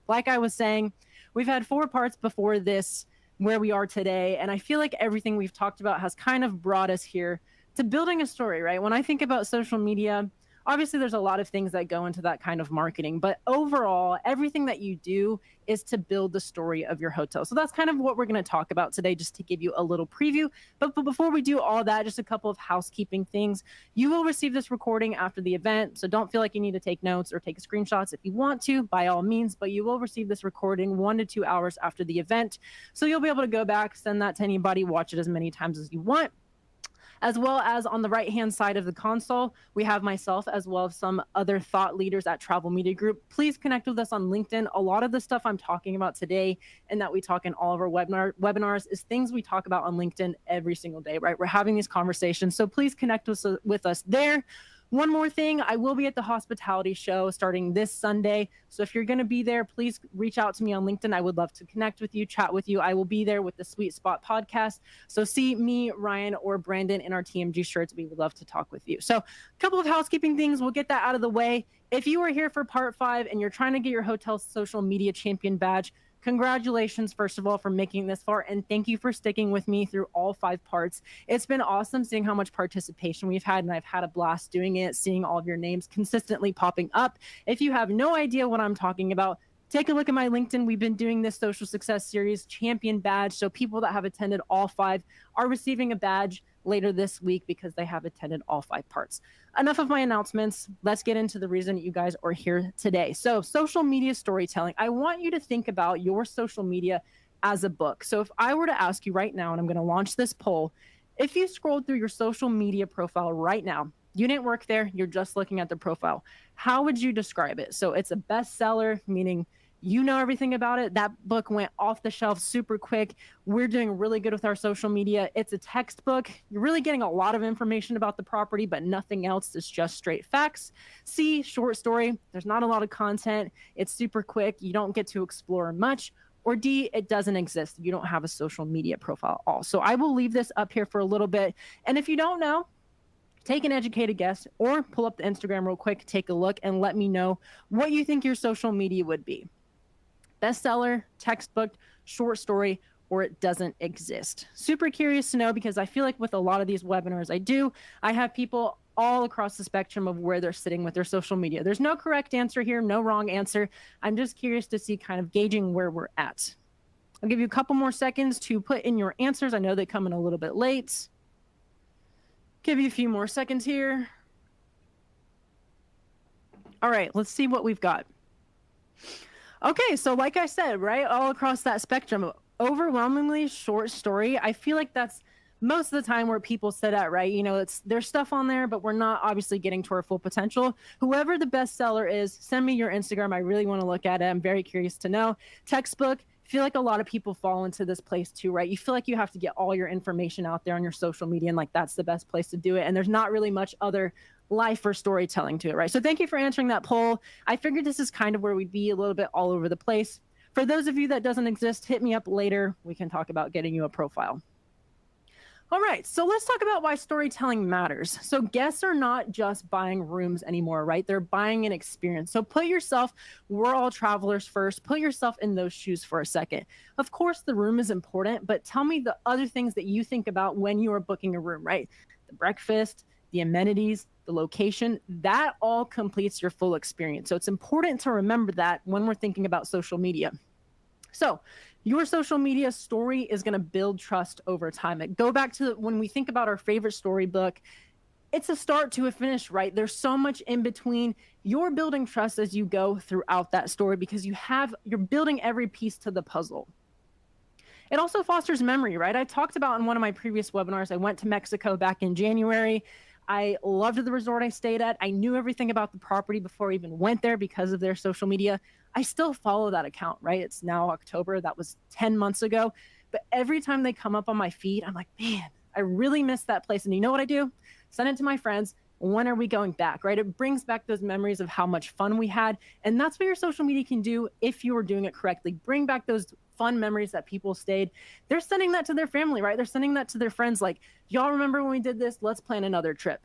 like I was saying, we've had 4 parts before this where we are today. And I feel like everything we've talked about has kind of brought us here to building a story, right? When I think about social media, obviously there's a lot of things that go into that kind of marketing, but overall, everything that you do is to build the story of your hotel. So that's kind of what we're going to talk about today, just to give you a little preview. But before we do all that, just a couple of housekeeping things. You will receive this recording after the event, so don't feel like you need to take notes or take screenshots. If you want to, by all means, but you will receive this recording 1 to 2 hours after the event. So you'll be able to go back, send that to anybody, watch it as many times as you want. As well as on the right-hand side of the console, we have myself as well as some other thought leaders at Travel Media Group. Please connect with us on LinkedIn. A lot of the stuff I'm talking about today and that we talk in all of our webinars is things we talk about on LinkedIn every single day, right? We're having these conversations, so please connect with us there. One more thing, I will be at the hospitality show starting this Sunday. So if you're going to be there, please reach out to me on LinkedIn. I would love to connect with you, chat with you. I will be there with the Sweet Spot podcast. So see me, Ryan, or Brandon in our TMG shirts. We would love to talk with you. So a couple of housekeeping things. We'll get that out of the way. If you are here for part 5 and you're trying to get your hotel social media champion badge, congratulations, first of all, for making this far, and thank you for sticking with me through all 5 parts. It's been awesome seeing how much participation we've had, and I've had a blast doing it, seeing all of your names consistently popping up. If you have no idea what I'm talking about, take a look at my LinkedIn. We've been doing this social success series champion badge, so people that have attended all 5 are receiving a badge later this week because they have attended all 5 parts. Enough of my announcements. Let's get into the reason you guys are here today. So social media storytelling. I want you to think about your social media as a book. So if I were to ask you right now, and I'm going to launch this poll, if you scrolled through your social media profile right now, you didn't work there, you're just looking at the profile, how would you describe it? So it's a bestseller, meaning you know everything about it. That book went off the shelf super quick. We're doing really good with our social media. It's a textbook. You're really getting a lot of information about the property, but nothing else. It's just straight facts. C, short story. There's not a lot of content. It's super quick. You don't get to explore much. Or D, it doesn't exist. You don't have a social media profile at all. So I will leave this up here for a little bit. And if you don't know, take an educated guess or pull up the Instagram real quick, take a look, and let me know what you think your social media would be. Bestseller, textbook, short story, or it doesn't exist. Super curious to know, because I feel like with a lot of these webinars I have people all across the spectrum of where they're sitting with their social media. There's no correct answer here, no wrong answer. I'm just curious to see kind of gauging where we're at. I'll give you a couple more seconds to put in your answers. I know they come in a little bit late. Give you a few more seconds here. All right, let's see what we've got. Okay, so like I said, right, all across that spectrum, overwhelmingly short story. I feel like that's most of the time where people sit at, right? You know, there's stuff on there, but we're not obviously getting to our full potential. Whoever the bestseller is, send me your Instagram. I really want to look at it. I'm very curious to know. Textbook, I feel like a lot of people fall into this place too, right? You feel like you have to get all your information out there on your social media, and like that's the best place to do it. And there's not really much other life or storytelling to it, right? So thank you for answering that poll. I figured this is kind of where we'd be, a little bit all over the place. For those of you that doesn't exist, hit me up later. We can talk about getting you a profile. All right, so let's talk about why storytelling matters. So guests are not just buying rooms anymore, right? They're buying an experience. So we're all travelers first, put yourself in those shoes for a second. Of course, the room is important, but tell me the other things that you think about when you are booking a room, right? The breakfast, the amenities, the location, that all completes your full experience. So it's important to remember that when we're thinking about social media. So your social media story is going to build trust over time. Go back to when we think about our favorite storybook, it's a start to a finish, right? There's so much in between. You're building trust as you go throughout that story because you're building every piece to the puzzle. It also fosters memory, right? I talked about in one of my previous webinars, I went to Mexico back in January. I loved the resort I stayed at. I knew everything about the property before I even went there because of their social media. I still follow that account, right? It's now October. That was 10 months ago. But every time they come up on my feed, I'm like, man, I really miss that place. And you know what I do? Send it to my friends. When are we going back, right? It brings back those memories of how much fun we had. And that's what your social media can do if you are doing it correctly. Bring back those fun memories that people stayed. They're sending that to their family, right? They're sending that to their friends. Like, y'all remember when we did this? Let's plan another trip.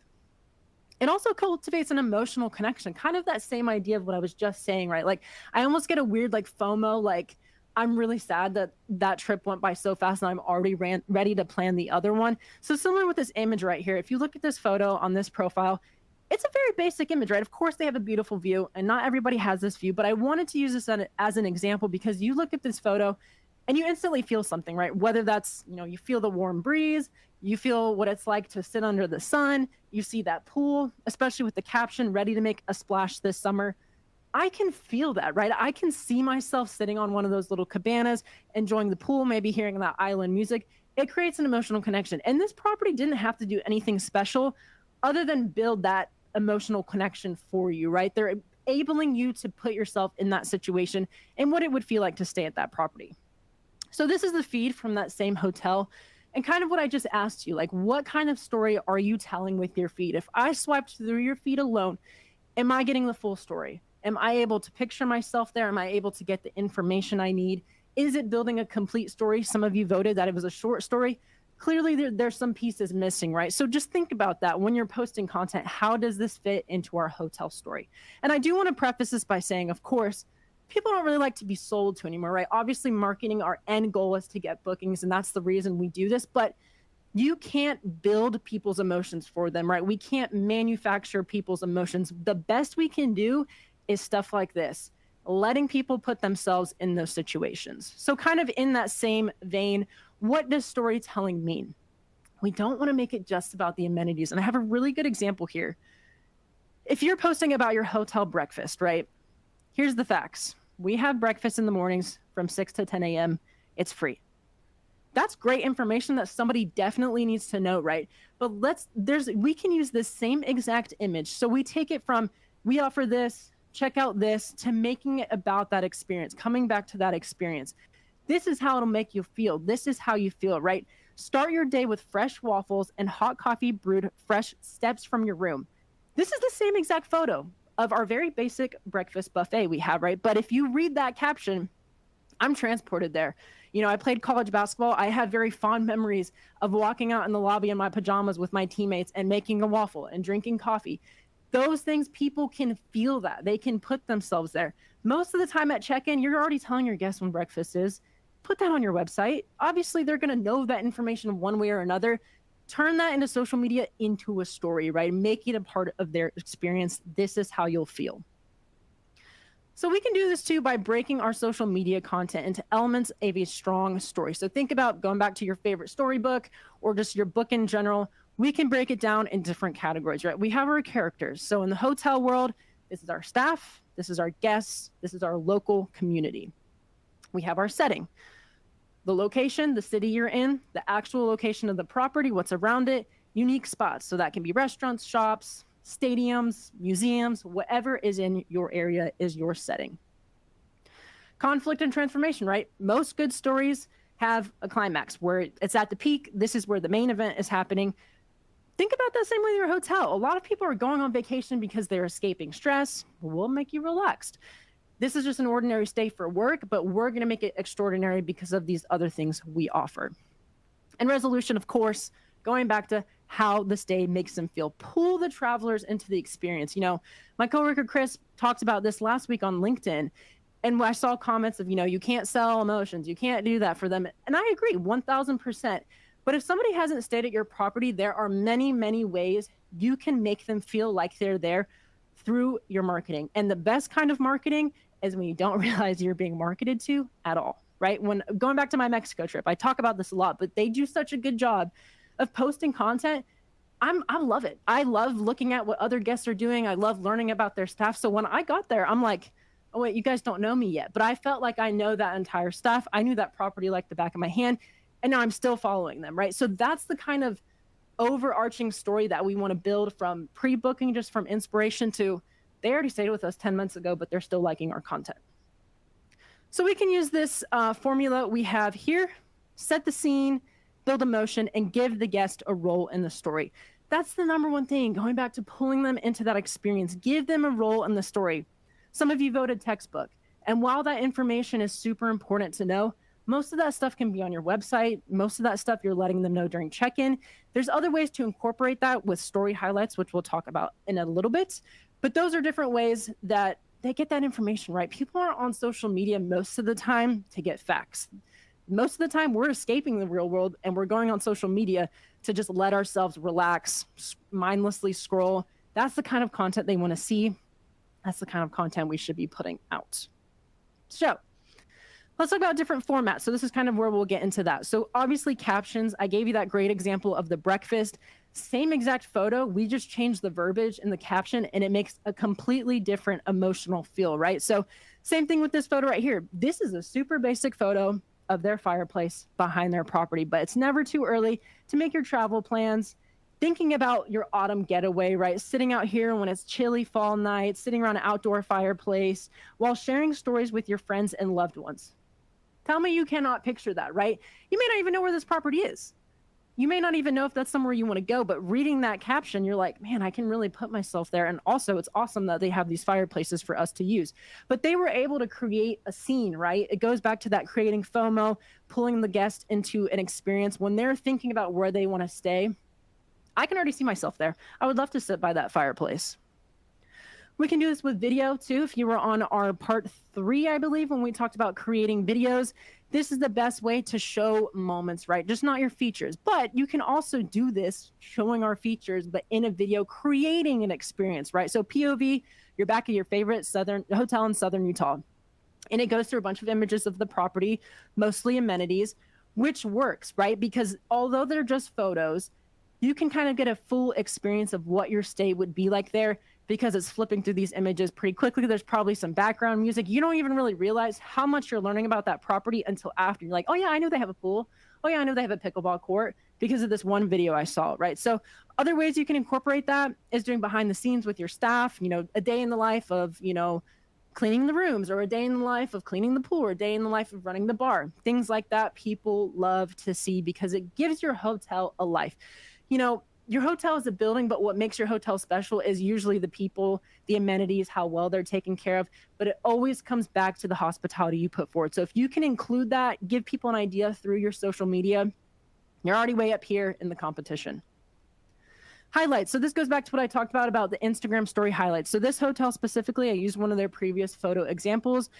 It also cultivates an emotional connection, kind of that same idea of what I was just saying, right? Like I almost get a weird like FOMO, like I'm really sad that that trip went by so fast and I'm already ready to plan the other one. So similar with this image right here, if you look at this photo on this profile, it's a very basic image, right? Of course, they have a beautiful view, and not everybody has this view, but I wanted to use this as an example because you look at this photo and you instantly feel something, right? Whether that's, you feel the warm breeze, you feel what it's like to sit under the sun, you see that pool, especially with the caption, ready to make a splash this summer. I can feel that, right? I can see myself sitting on one of those little cabanas, enjoying the pool, maybe hearing that island music. It creates an emotional connection. And this property didn't have to do anything special other than build that emotional connection for you, right? They're enabling you to put yourself in that situation and what it would feel like to stay at that property. So this is the feed from that same hotel. And kind of what I just asked you, like, what kind of story are you telling with your feed? If I swiped through your feed alone, am I getting the full story? Am I able to picture myself there? Am I able to get the information I need? Is it building a complete story? Some of you voted that it was a short story. Clearly, there's some pieces missing, right? So just think about that when you're posting content. How does this fit into our hotel story? And I do want to preface this by saying, of course, people don't really like to be sold to anymore, right? Obviously, marketing, our end goal is to get bookings, and that's the reason we do this. But you can't build people's emotions for them, right? We can't manufacture people's emotions. The best we can do is stuff like this, letting people put themselves in those situations. So kind of in that same vein, what does storytelling mean? We don't want to make it just about the amenities. And I have a really good example here. If you're posting about your hotel breakfast, right? Here's the facts. We have breakfast in the mornings from 6 to 10 a.m. It's free. That's great information that somebody definitely needs to know, right? But we can use this same exact image. So we take it from, we offer this, check out this, to making it about that experience, coming back to that experience. This is how it'll make you feel. This is how you feel, right? Start your day with fresh waffles and hot coffee brewed fresh steps from your room. This is the same exact photo of our very basic breakfast buffet we have, right? But if you read that caption, I'm transported there. I played college basketball. I have very fond memories of walking out in the lobby in my pajamas with my teammates and making a waffle and drinking coffee. Those things, people can feel that. They can put themselves there. Most of the time at check-in, you're already telling your guests when breakfast is. Put that on your website. Obviously, they're going to know that information one way or another. Turn that into social media into a story, right? Make it a part of their experience. This is how you'll feel. So we can do this too by breaking our social media content into elements of a strong story. So think about going back to your favorite storybook or just your book in general. We can break it down in different categories, right? We have our characters. So in the hotel world, this is our staff, this is our guests, this is our local community. We have our setting, the location, the city you're in, the actual location of the property, what's around it, unique spots. So that can be restaurants, shops, stadiums, museums, whatever is in your area is your setting. Conflict and transformation, right? Most good stories have a climax where it's at the peak. This is where the main event is happening. Think about that same way with your hotel. A lot of people are going on vacation because they're escaping stress. We'll make you relaxed. This is just an ordinary stay for work, but we're going to make it extraordinary because of these other things we offer. And resolution, of course, going back to how the stay makes them feel. Pull the travelers into the experience. My coworker Chris talked about this last week on LinkedIn, and I saw comments of, you can't sell emotions. You can't do that for them. And I agree 1000%. But if somebody hasn't stayed at your property, there are many, many ways you can make them feel like they're there through your marketing. And the best kind of marketing is when you don't realize you're being marketed to at all, right? When going back to my Mexico trip, I talk about this a lot, but they do such a good job of posting content. I love it. I love looking at what other guests are doing. I love learning about their staff. So when I got there, I'm like, oh wait, you guys don't know me yet. But I felt like I know that entire staff. I knew that property like the back of my hand. And now I'm still following them, right? So that's the kind of overarching story that we want to build, from pre-booking, just from inspiration to they already stayed with us 10 months ago, but they're still liking our content. So we can use this formula we have here, set the scene, build emotion, and give the guest a role in the story. That's the number one thing, going back to pulling them into that experience. Give them a role in the story. Some of you voted textbook. And while that information is super important to know, Most of that stuff can be on your website. Most of that stuff you're letting them know during check-in. There's other ways to incorporate that with story highlights, which we'll talk about in a little bit. But those are different ways that they get that information, right? People are on social media most of the time to get facts. Most of the time, we're escaping the real world and we're going on social media to just let ourselves relax, mindlessly scroll. That's the kind of content they want to see. That's the kind of content we should be putting out. So let's talk about different formats. So this is kind of where we'll get into that. So obviously captions, I gave you that great example of the breakfast. Same exact photo, we just changed the verbiage in the caption and it makes a completely different emotional feel, right? So same thing with this photo right here. This is a super basic photo of their fireplace behind their property, but it's never too early to make your travel plans. Thinking about your autumn getaway, right? Sitting out here when it's chilly fall night, sitting around an outdoor fireplace while sharing stories with your friends and loved ones. Tell me you cannot picture that, right? You may not even know where this property is. You may not even know if that's somewhere you want to go, but reading that caption, you're like, man, I can really put myself there. And also, it's awesome that they have these fireplaces for us to use. But they were able to create a scene, right? It goes back to that creating FOMO, pulling the guest into an experience when they're thinking about where they want to stay. I can already see myself there. I would love to sit by that fireplace. We can do this with video too. If you were on our part 3, I believe, when we talked about creating videos, this is the best way to show moments, right? Just not your features, but you can also do this showing our features, but in a video, creating an experience, right? So POV, you're back at your favorite hotel in Southern Utah. And it goes through a bunch of images of the property, mostly amenities, which works, right? Because although they're just photos, you can kind of get a full experience of what your stay would be like there because it's flipping through these images pretty quickly. There's probably some background music. You don't even really realize how much you're learning about that property until after. You're like, oh yeah, I know they have a pool. Oh yeah, I know they have a pickleball court because of this one video I saw, right? So other ways you can incorporate that is doing behind the scenes with your staff, a day in the life of, cleaning the rooms, or a day in the life of cleaning the pool, or a day in the life of running the bar. Things like that people love to see because it gives your hotel a life. Your hotel is a building, but what makes your hotel special is usually the people, the amenities, how well they're taken care of. But it always comes back to the hospitality you put forward. So if you can include that, give people an idea through your social media, you're already way up here in the competition. Highlights. So this goes back to what I talked about the Instagram story highlights. So this hotel specifically, I used one of their previous photo examples,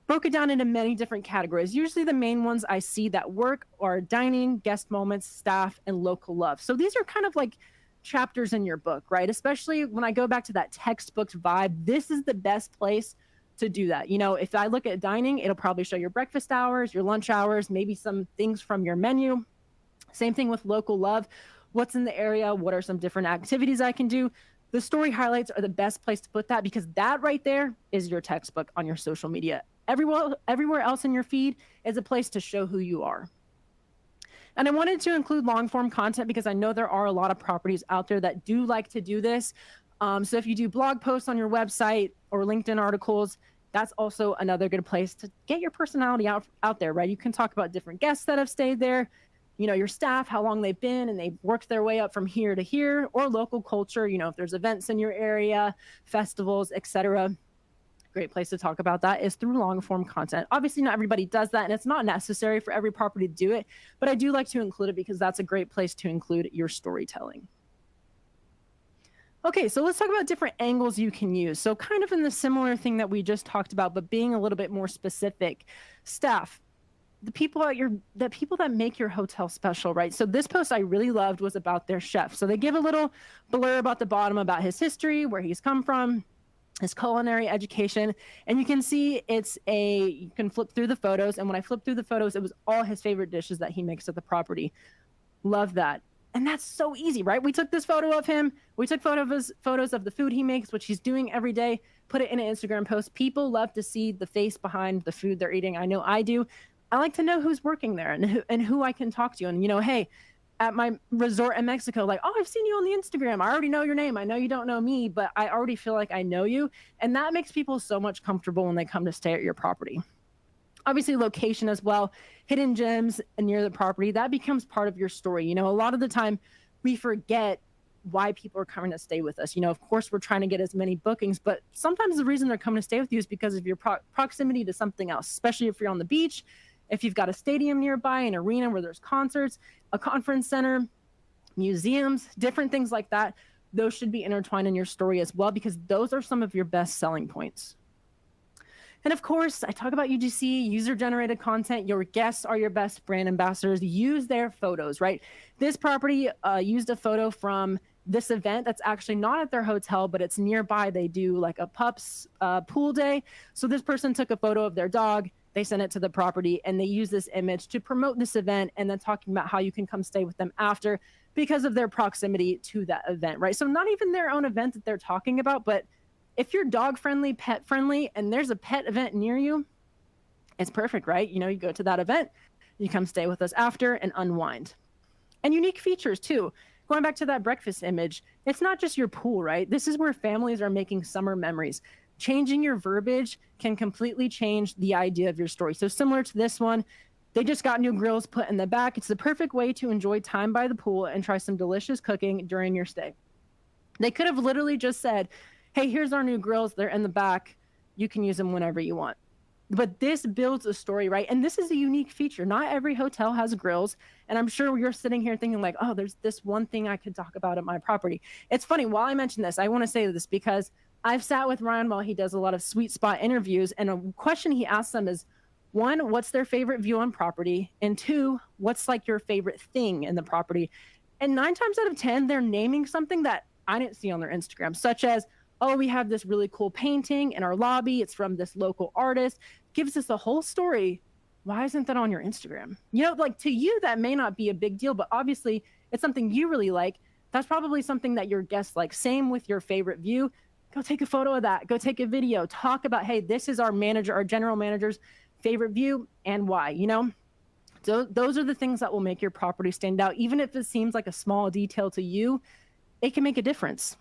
broke it down into many different categories. Usually the main ones I see that work are dining, guest moments, staff, and local love. So these are kind of like chapters in your book, right? Especially when I go back to that textbook vibe, this is the best place to do that. If I look at dining, it'll probably show your breakfast hours, your lunch hours, maybe some things from your menu. Same thing with local love. What's in the area? What are some different activities I can do? The story highlights are the best place to put that because that right there is your textbook on your social media. Everywhere else in your feed is a place to show who you are. And I wanted to include long form content because I know there are a lot of properties out there that do like to do this. So if you do blog posts on your website or LinkedIn articles, that's also another good place to get your personality out there, right? You can talk about different guests that have stayed there, your staff, how long they've been, and they've worked their way up from here to here, or local culture, if there's events in your area, festivals, etc. Great place to talk about that is through long form content. Obviously, not everybody does that, and it's not necessary for every property to do it, but I do like to include it because that's a great place to include your storytelling. Okay, so let's talk about different angles you can use. So kind of in the similar thing that we just talked about, but being a little bit more specific. Staff, the people that make your hotel special, right? So this post I really loved was about their chef. So they give a little blurb at the bottom about his history, where he's come from, his culinary education, and you can see you can flip through the photos, and when I flipped through the photos, it was all his favorite dishes that he makes at the property. Love that. And that's so easy, right? We took this photo of him, we took photos of the food he makes, which he's doing every day, put it in an Instagram post. People love to see the face behind the food they're eating. I know I do. I like to know who's working there and who I can talk to. And hey, at my resort in Mexico, like, oh, I've seen you on the Instagram. I already know your name. I know you don't know me, but I already feel like I know you. And that makes people so much comfortable when they come to stay at your property. Obviously, location as well, hidden gems near the property, that becomes part of your story. A lot of the time we forget why people are coming to stay with us. Of course, we're trying to get as many bookings, but sometimes the reason they're coming to stay with you is because of your proximity to something else, especially if you're on the beach. If you've got a stadium nearby, an arena where there's concerts, a conference center, museums, different things like that, those should be intertwined in your story as well, because those are some of your best selling points. And of course, I talk about UGC, user generated content. Your guests are your best brand ambassadors. Use their photos, right? This property used a photo from this event that's actually not at their hotel, but it's nearby. They do like a pups pool day. So this person took a photo of their dog. They sent it to the property and they use this image to promote this event, and then talking about how you can come stay with them after because of their proximity to that event, right? So not even their own event that they're talking about, but if you're dog friendly, pet friendly, and there's a pet event near you, it's perfect, right? You know, you go to that event, you come stay with us after and unwind. And unique features too. Going back to that breakfast image, it's not just your pool, right? This is where families are making summer memories. Changing your verbiage can completely change the idea of your story. So similar to this one, they just got new grills put in the back. It's the perfect way to enjoy time by the pool and try some delicious cooking during your stay. They could have literally just said, hey, here's our new grills. They're in the back. You can use them whenever you want. But this builds a story, right? And this is a unique feature. Not every hotel has grills. And I'm sure you're sitting here thinking like, oh, there's this one thing I could talk about at my property. It's funny, while I mention this, I want to say this because I've sat with Ryan while he does a lot of sweet spot interviews. And a question he asks them is, one, what's their favorite view on property? And two, what's like your favorite thing in the property? And 9 times out of 10, they're naming something that I didn't see on their Instagram, such as, oh, we have this really cool painting in our lobby. It's from this local artist. Gives us a whole story. Why isn't that on your Instagram? You know, like to you, that may not be a big deal, but obviously it's something you really like. That's probably something that your guests like. Same with your favorite view. Go take a photo of that. Go take a video. Talk about, hey, this is our manager, our general manager's favorite view and why, you know? So those are the things that will make your property stand out. Even if it seems like a small detail to you, it can make a difference.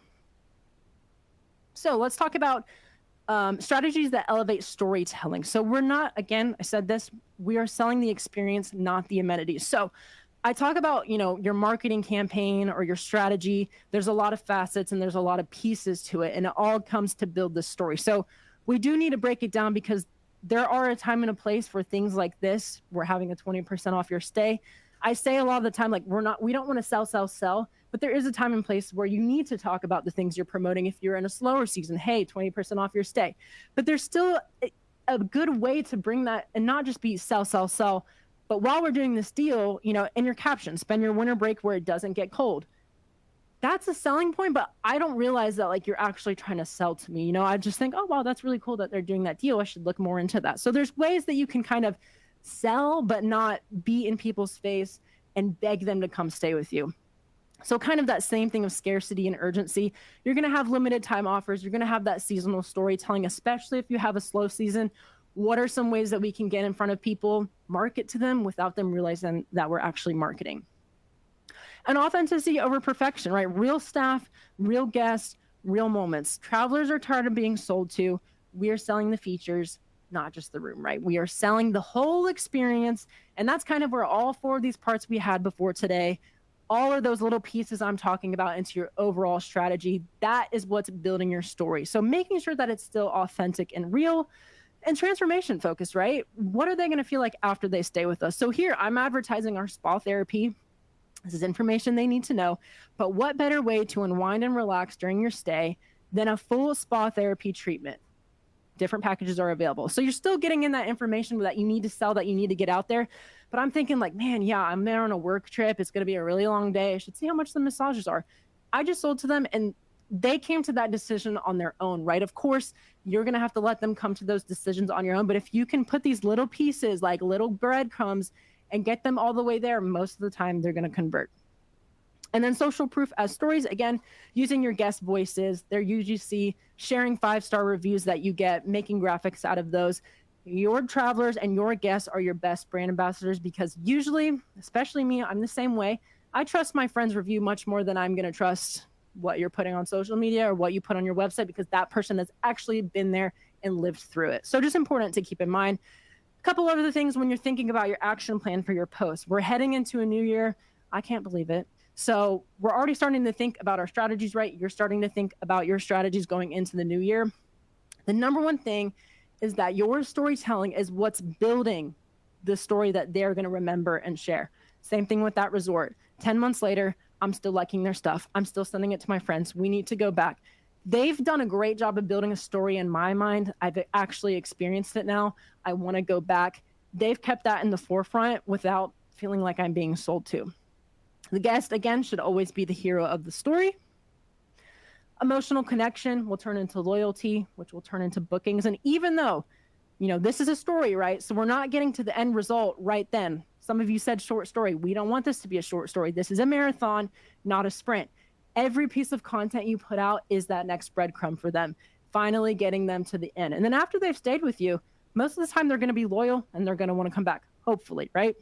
So let's talk about strategies that elevate storytelling. So we're not, again, I said this, we are selling the experience, not the amenities. So I talk about, you know, your marketing campaign or your strategy. There's a lot of facets and there's a lot of pieces to it, and it all comes to build the story. So we do need to break it down because there are a time and a place for things like this. We're having a 20% off your stay. I say a lot of the time, like we don't want to sell, but there is a time and place where you need to talk about the things you're promoting. If you're in a slower season, hey, 20% off your stay. But there's still a good way to bring that and not just be sell. But while we're doing this deal, you know, in your caption, spend your winter break where it doesn't get cold. That's a selling point, but I don't realize that like you're actually trying to sell to me. You know, I just think, oh, wow, that's really cool that they're doing that deal. I should look more into that. So there's ways that you can kind of sell, but not be in people's face and beg them to come stay with you. So kind of that same thing of scarcity and urgency. You're going to have limited time offers. You're going to have that seasonal storytelling, especially if you have a slow season. What are some ways that we can get in front of people, market to them without them realizing that we're actually marketing? And authenticity over perfection, right? Real staff, real guests, real moments. Travelers are tired of being sold to. We are selling the features, not just the room, right? We are selling the whole experience. And that's kind of where all 4 of these parts we had before today, all of those little pieces I'm talking about into your overall strategy, that is what's building your story. So making sure that it's still authentic and real and transformation focused, right? What are they going to feel like after they stay with us? So here I'm advertising our spa therapy. This is information they need to know, but what better way to unwind and relax during your stay than a full spa therapy treatment? Different packages are available. So you're still getting in that information that you need to sell, that you need to get out there. But I'm thinking like, man, yeah, I'm there on a work trip. It's going to be a really long day. I should see how much the massages are. I just sold to them and they came to that decision on their own, right? Of course, you're going to have to let them come to those decisions on your own. But if you can put these little pieces, like little breadcrumbs, and get them all the way there, most of the time they're going to convert. And then social proof as stories, again, using your guest voices, their UGC, sharing 5-star reviews that you get, making graphics out of those. Your travelers and your guests are your best brand ambassadors because usually, especially me, I'm the same way. I trust my friend's review much more than I'm going to trust what you're putting on social media or what you put on your website, because that person has actually been there and lived through it. So just important to keep in mind. A couple other things when you're thinking about your action plan for your post. We're heading into a new year. I can't believe it. So we're already starting to think about our strategies, right? You're starting to think about your strategies going into the new year. The number one thing is that your storytelling is what's building the story that they're going to remember and share. Same thing with that resort. 10 months later, I'm still liking their stuff. I'm still sending it to my friends. We need to go back. They've done a great job of building a story in my mind. I've actually experienced it now. I want to go back. They've kept that in the forefront without feeling like I'm being sold to. The guest, again, should always be the hero of the story. Emotional connection will turn into loyalty, which will turn into bookings. And even though, this is a story, right? So we're not getting to the end result right then. Some of you said short story. We don't want this to be a short story. This is a marathon, not a sprint. Every piece of content you put out is that next breadcrumb for them, finally getting them to the end. And then after they've stayed with you, most of the time they're going to be loyal and they're going to want to come back, hopefully, right?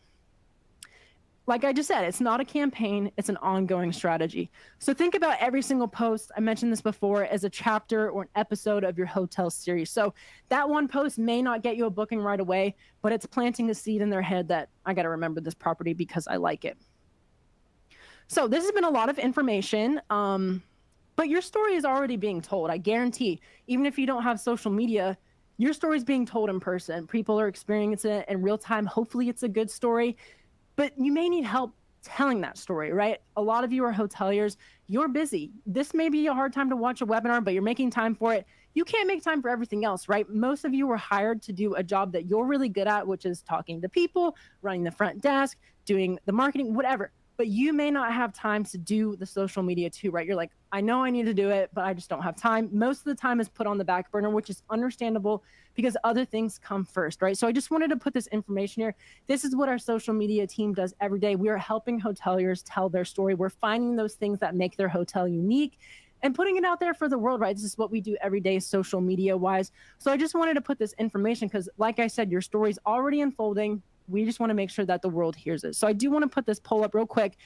Like I just said, it's not a campaign, it's an ongoing strategy. So think about every single post, I mentioned this before, as a chapter or an episode of your hotel series. So that one post may not get you a booking right away, but it's planting a seed in their head that I got to remember this property because I like it. So this has been a lot of information, but your story is already being told. I guarantee, even if you don't have social media, your story is being told in person. People are experiencing it in real time. Hopefully it's a good story. But you may need help telling that story, right? A lot of you are hoteliers. You're busy. This may be a hard time to watch a webinar, but you're making time for it. You can't make time for everything else, right? Most of you were hired to do a job that you're really good at, which is talking to people, running the front desk, doing the marketing, whatever. But you may not have time to do the social media too, right? You're like, I know I need to do it, but I just don't have time. Most of the time is put on the back burner, which is understandable because other things come first, right? So I just wanted to put this information here. This is what our social media team does every day. We are helping hoteliers tell their story. We're finding those things that make their hotel unique and putting it out there for the world, right? This is what we do every day, social media wise. So I just wanted to put this information because, like I said, your story's already unfolding. We just want to make sure that the world hears it. So I do want to put this poll up real quick.